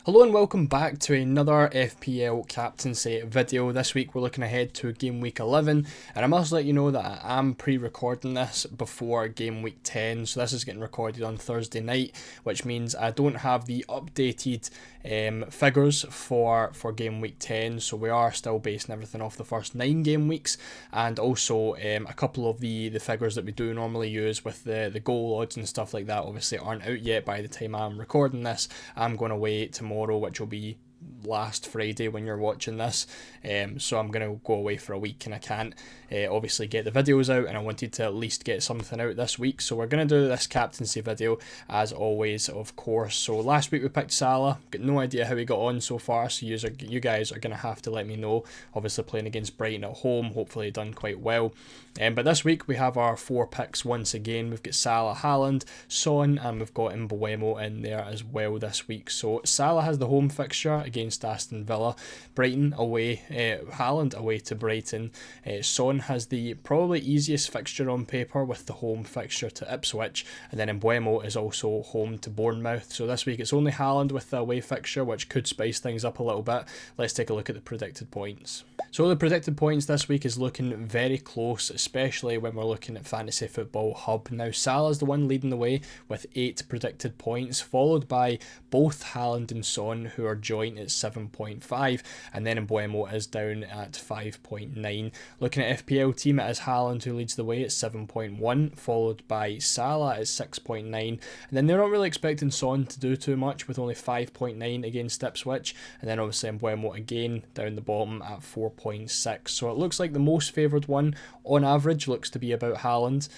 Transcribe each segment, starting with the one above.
Hello and welcome back to another FPL captaincy video. This week we're looking ahead to game week 11, and I must let you know that I am pre-recording this before game week 10, so this is getting recorded on Thursday night, which means I don't have the updated figures for game week 10, so we are still basing everything off the first 9 game weeks, and also a couple of the figures that we do normally use with the goal odds and stuff like that obviously aren't out yet by the time I'm recording this. I'm going away tomorrow, which will be last Friday when you're watching this, so I'm going to go away for a week and I can't obviously get the videos out, and I wanted to at least get something out this week, so we're going to do this captaincy video as always, of course. So last week we picked Salah, got no idea how he got on so far, so you guys are going to have to let me know. Obviously playing against Brighton at home, hopefully done quite well. But this week we have our 4 picks once again. We've got Salah, Haaland, Son, and we've got Mbeumo in there as well this week. So Salah has the home fixture against Aston Villa, Brighton away, Haaland away to Brighton. Son has the probably easiest fixture on paper with the home fixture to Ipswich, and then Mbeumo is also home to Bournemouth. So this week it's only Haaland with the away fixture, which could spice things up a little bit. Let's take a look at the predicted points. So the predicted points this week is looking very close, especially when we're looking at Fantasy Football Hub. Now Salah's the one leading the way with 8 predicted points, followed by both Haaland and Son, who are joint at 7.5, and then Mbeumo is down at 5.9. Looking at FPL team, it is Haaland who leads the way at 7.1, followed by Salah at 6.9, and then they're not really expecting Son to do too much with only 5.9 against Ipswich, and then obviously Mbeumo again down the bottom at 4.6. So it looks like the most favoured one on average looks to be about Haaland.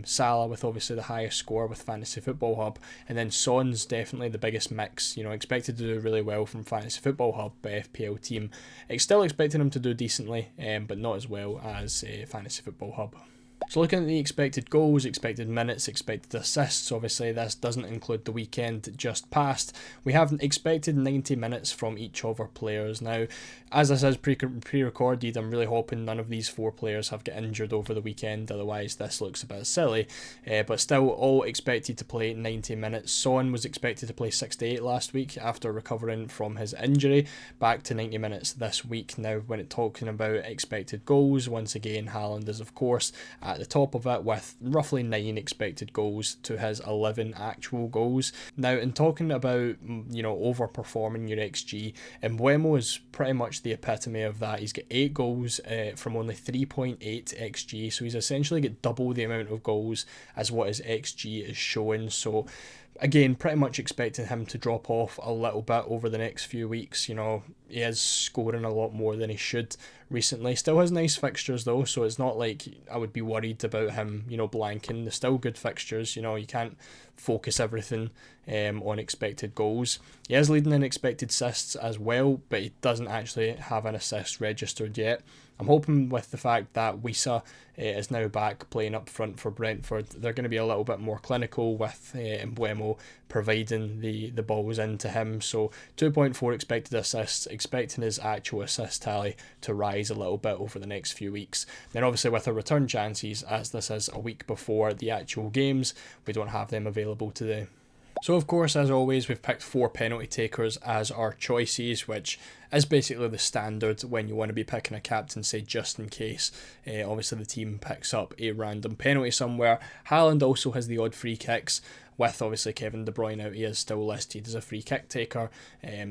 Salah with obviously the highest score with Fantasy Football Hub, and then Son's definitely the biggest mix. You know, expected to do really well from Fantasy Football Hub, but FPL team still expecting him to do decently, but not as well as Fantasy Football Hub. So looking at the expected goals, expected minutes, expected assists, obviously this doesn't include the weekend just passed. We have expected 90 minutes from each of our players. Now, as this is pre-recorded, I'm really hoping none of these 4 players have got injured over the weekend, otherwise this looks a bit silly. But still all expected to play 90 minutes. Son was expected to play 68 last week after recovering from his injury, back to 90 minutes this week. Now, when it's talking about expected goals, once again Haaland is of course at the top of it with roughly 9 expected goals to his 11 actual goals. Now, in talking about, you know, overperforming your XG, Mbeumo is pretty much the epitome of that. He's got 8 goals from only 3.8 XG, so he's essentially got double the amount of goals as what his XG is showing. So again, pretty much expecting him to drop off a little bit over the next few weeks. You know, he is scoring a lot more than he should recently. Still has nice fixtures though, so it's not like I would be worried about him, you know, blanking. There's still good fixtures. You know, you can't focus everything on expected goals. He is leading in expected assists as well, but he doesn't actually have an assist registered yet. I'm hoping with the fact that Wisa is now back playing up front for Brentford, they're going to be a little bit more clinical with Mbeumo providing the balls into him. So 2.4 expected assists, expecting his actual assist tally to rise a little bit over the next few weeks. Then obviously with our return chances, as this is a week before the actual games, we don't have them available today. So of course, as always, we've picked 4 penalty takers as our choices, which is basically the standard when you want to be picking a captaincy just in case. Obviously the team picks up a random penalty somewhere. Haaland also has the odd free kicks. With obviously Kevin De Bruyne out, he is still listed as a free kick taker,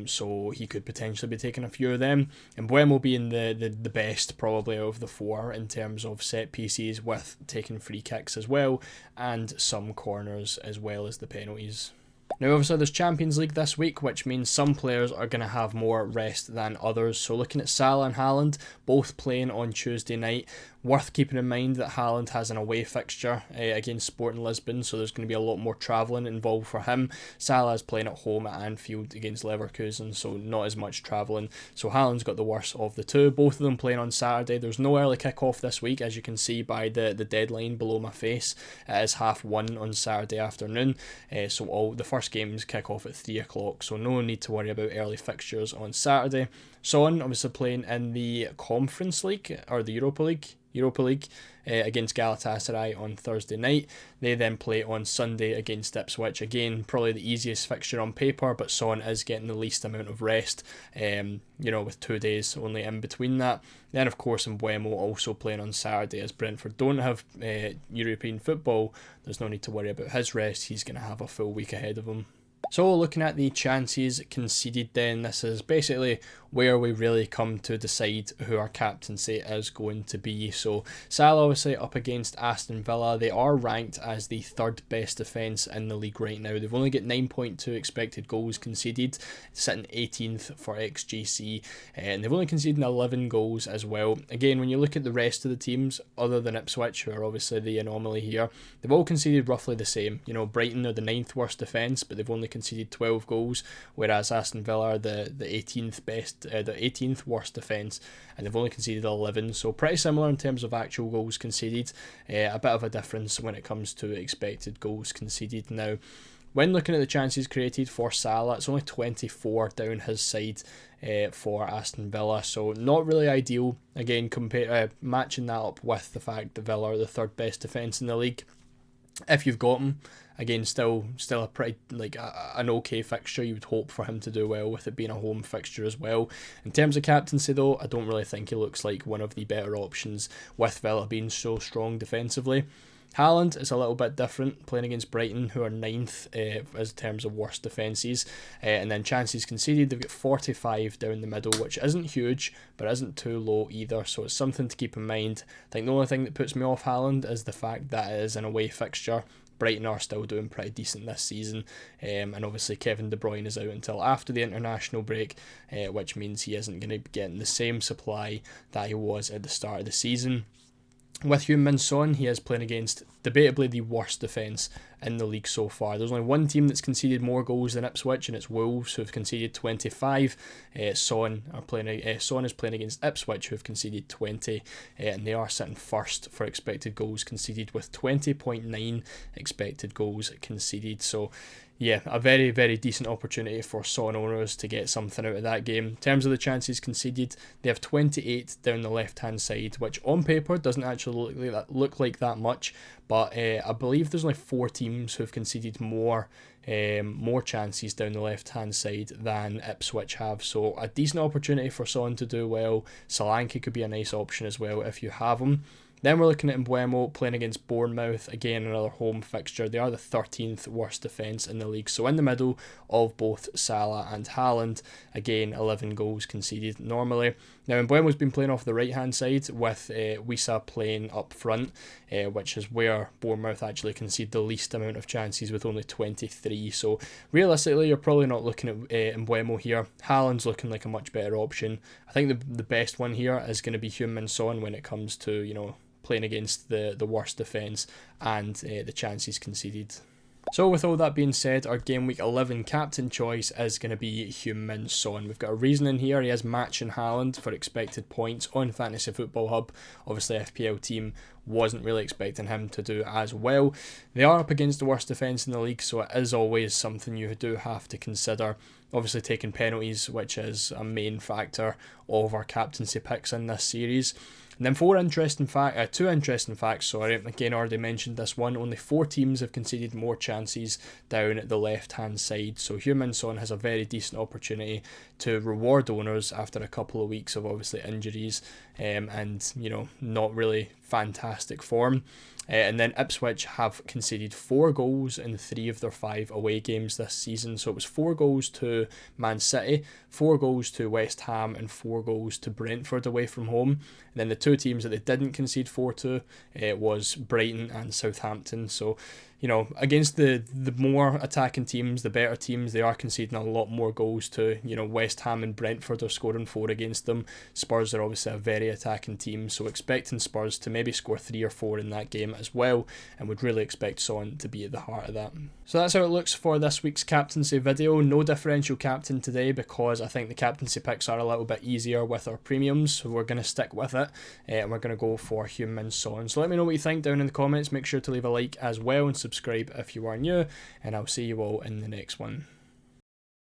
so he could potentially be taking a few of them. And Mbeumo being the best probably of the 4 in terms of set pieces, with taking free kicks as well, and some corners as well as the penalties. Now obviously there's Champions League this week, which means some players are going to have more rest than others. So looking at Salah and Haaland, both playing on Tuesday night. Worth keeping in mind that Haaland has an away fixture against Sporting Lisbon, so there's going to be a lot more travelling involved for him. Salah is playing at home at Anfield against Leverkusen, so not as much travelling. So Haaland's got the worst of the 2. Both of them playing on Saturday. There's no early kick-off this week, as you can see by the deadline below my face. It is 1:30 on Saturday afternoon, so all the first games kick off at 3 o'clock, so no need to worry about early fixtures on Saturday. Son obviously playing in the Conference League, or the Europa League. Europa League against Galatasaray on Thursday night. They then play on Sunday against Ipswich. Again, probably the easiest fixture on paper, but Son is getting the least amount of rest, with 2 days only in between that. Then, of course, Mbeumo also playing on Saturday, as Brentford don't have European football. There's no need to worry about his rest. He's going to have a full week ahead of him. So looking at the chances conceded then, this is basically where we really come to decide who our captaincy is going to be. So Salah obviously up against Aston Villa. They are ranked as the third best defence in the league right now. They've only got 9.2 expected goals conceded, sitting 18th for XGC, and they've only conceded 11 goals as well. Again, when you look at the rest of the teams, other than Ipswich, who are obviously the anomaly here, they've all conceded roughly the same. Brighton are the 9th worst defence, but they've only conceded 12 goals, whereas Aston Villa are the 18th worst defence, and they've only conceded 11, so pretty similar in terms of actual goals conceded. A bit of a difference when it comes to expected goals conceded. Now, when looking at the chances created for Salah, it's only 24 down his side for Aston Villa, so not really ideal. Again, matching that up with the fact that Villa are the third best defence in the league. If you've got him, again, still a pretty an okay fixture. You would hope for him to do well with it being a home fixture as well. In terms of captaincy though, I don't really think he looks like one of the better options with Villa being so strong defensively. Haaland is a little bit different, playing against Brighton, who are 9th as in terms of worst defences. And then chances conceded, they've got 45 down the middle, which isn't huge, but isn't too low either, so it's something to keep in mind. I think the only thing that puts me off Haaland is the fact that it is an away fixture. Brighton are still doing pretty decent this season, and obviously Kevin De Bruyne is out until after the international break, which means he isn't going to be getting the same supply that he was at the start of the season. With Heung-min Son, he is playing against debatably the worst defence in the league so far. There's only one team that's conceded more goals than Ipswich, and it's Wolves, who have conceded 25. Son is playing against Ipswich, who have conceded 20, and they are sitting first for expected goals conceded with 20.9 expected goals conceded. So yeah, a very, very decent opportunity for Son owners to get something out of that game. In terms of the chances conceded, they have 28 down the left-hand side, which on paper doesn't actually look like that much, but I believe there's only 4 teams who have conceded more chances down the left-hand side than Ipswich have, so a decent opportunity for Son to do well. Solanke could be a nice option as well if you have him. Then we're looking at Mbeumo playing against Bournemouth, again another home fixture. They are the 13th worst defence in the league, so in the middle of both Salah and Haaland. Again, 11 goals conceded normally. Now, Mbeumo's been playing off the right-hand side with Wissa playing up front, which is where Bournemouth actually concede the least amount of chances with only 23. So realistically, you're probably not looking at Mbeumo here. Haaland's looking like a much better option. I think the best one here is going to be Heung-min Son when it comes to, playing against the worst defence and the chances conceded. So with all that being said, our Game Week 11 captain choice is going to be Heung-min Son. We've got a reasoning here. He has matching Haaland for expected points on Fantasy Football Hub. Obviously, FPL team wasn't really expecting him to do as well. They are up against the worst defence in the league, so it is always something you do have to consider. Obviously taking penalties, which is a main factor of our captaincy picks in this series. And then two interesting facts. Again, I already mentioned this one. Only 4 teams have conceded more chances down the left-hand side. So Heung-min Son has a very decent opportunity to reward owners after a couple of weeks of obviously injuries and not really fantastic form. And then Ipswich have conceded 4 goals in 3 of their 5 away games this season. So it was 4 goals to Man City, 4 goals to West Ham, and 4 goals to Brentford away from home. And then the 2 teams that they didn't concede 4 to was Brighton and Southampton. So, against the more attacking teams, the better teams, they are conceding a lot more goals to. West Ham and Brentford are scoring 4 against them. Spurs are obviously a very attacking team, so expecting Spurs to maybe score 3 or 4 in that game as well, and would really expect Son to be at the heart of that. So that's how it looks for this week's captaincy video. No differential captain today because I think the captaincy picks are a little bit easier with our premiums, so we're going to stick with it, and we're going to go for Heung-min Son. So let me know what you think down in the comments. Make sure to leave a like as well and subscribe if you are new, and I'll see you all in the next one.